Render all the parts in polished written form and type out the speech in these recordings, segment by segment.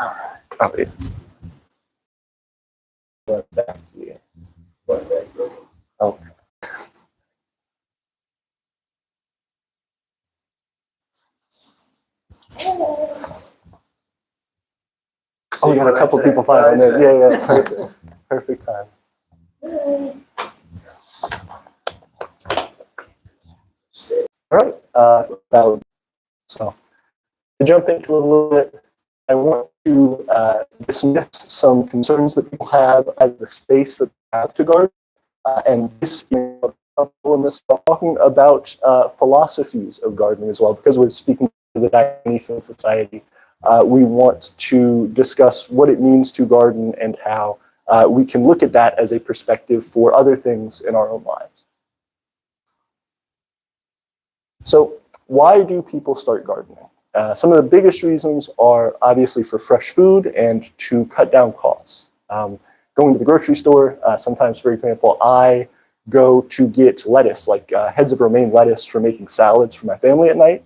Oh, yeah. Back here. Okay. Oh, we got a couple people filing in. Yeah, perfect. Perfect time. All right. So to jump into a little bit, I want to dismiss some concerns that people have as the space that they have to garden. And this, talking about philosophies of gardening as well, because we're speaking to the Dionysian Society. We want to discuss what it means to garden and how we can look at that as a perspective for other things in our own lives. So why do people start gardening? Some of the biggest reasons are obviously for fresh food and to cut down costs. Going to the grocery store, sometimes, for example, I go to get lettuce, like heads of romaine lettuce for making salads for my family at night.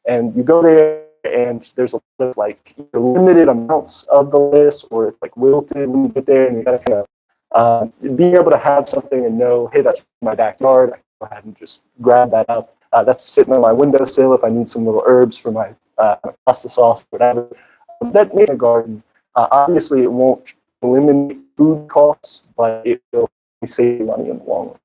And you go there and there's a lot of like limited amounts of the lettuce, or it's like wilted when you get there, and you gotta kind of being able to have something and know, hey, that's my backyard. I can go ahead and just grab that up. That's sitting on my windowsill if I need some little herbs for my pasta sauce, whatever. That makes a garden. Obviously, it won't eliminate food costs, but it will save money in the long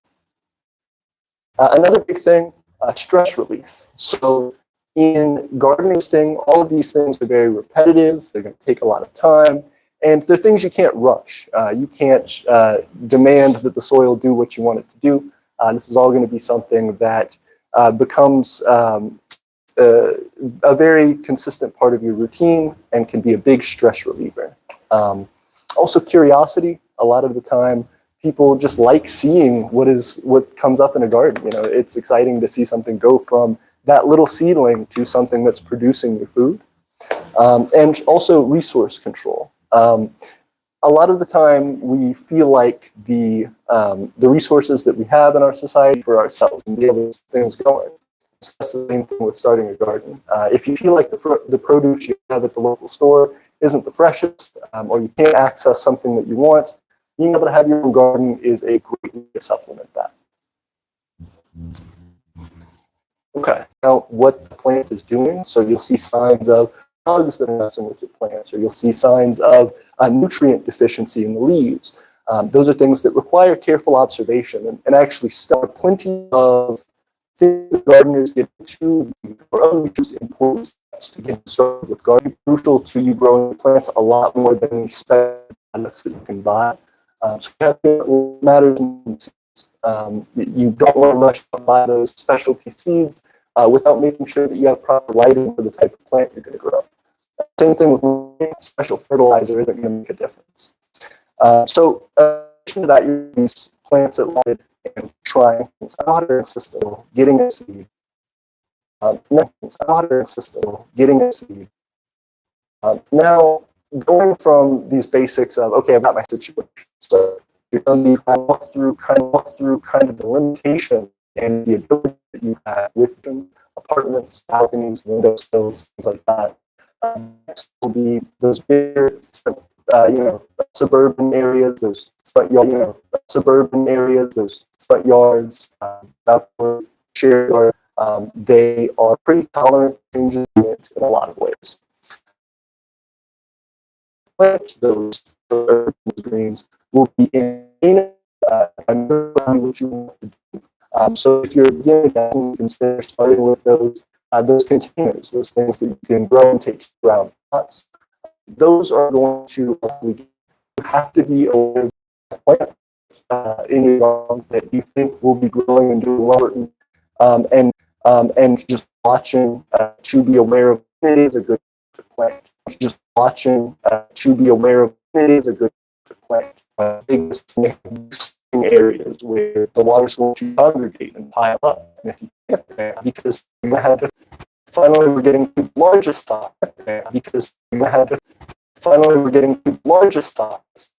run. Another big thing, stress relief. So in gardening thing, all of these things are very repetitive. They're going to take a lot of time, and they're things you can't rush. You can't demand that the soil do what you want it to do. This is all going to be something that becomes a very consistent part of your routine and can be a big stress reliever. Also, curiosity. A lot of the time, people just like seeing what comes up in a garden. You know, it's exciting to see something go from that little seedling to something that's producing your food. And also resource control. A lot of the time, we feel like the resources that we have in our society for ourselves and be able to keep things going. It's the same thing with starting a garden. If you feel like the produce you have at the local store isn't the freshest, or you can't access something that you want, being able to have your own garden is a great way to supplement that. Okay, now what the plant is doing, so you'll see signs of bugs that are messing with your plants, or you'll see signs of nutrient deficiency in the leaves. Those are things that require careful observation, and actually start plenty of things that gardeners get into, or other just important steps to get started with gardening. Crucial to you growing plants a lot more than the special products that you can buy. So you have to matters. You don't want to rush to buy those specialty seeds without making sure that you have proper lighting for the type of plant you're going to grow. Same thing with special fertilizer isn't going to make a difference. So in addition to that, these plants at light and trying things out of system, getting a seed. Getting a seed. Now, going from these basics of, okay, I've got my situation. So you're going to walk through kind of the limitation and the ability that you have with them, apartments, balconies, windowsills, things like that. Next will be those bigger, suburban areas, those front yard, those front yards, outdoor, shared yard. They are pretty tolerant to changes in a lot of ways. Those greens will be in what you want to do. So if you're beginning, you consider starting with those containers, those things that you can grow and take around pots. Those are going to you have to be aware of plants in your garden that you think will be growing and doing well, and just watching to be aware of when it is a good plant. Just watching to be aware of when it is a good plant. Biggest areas where the water's going to congregate and pile up. And if you get there, because you have to, finally we're getting to the largest size, because you have to, finally we're getting to the largest size.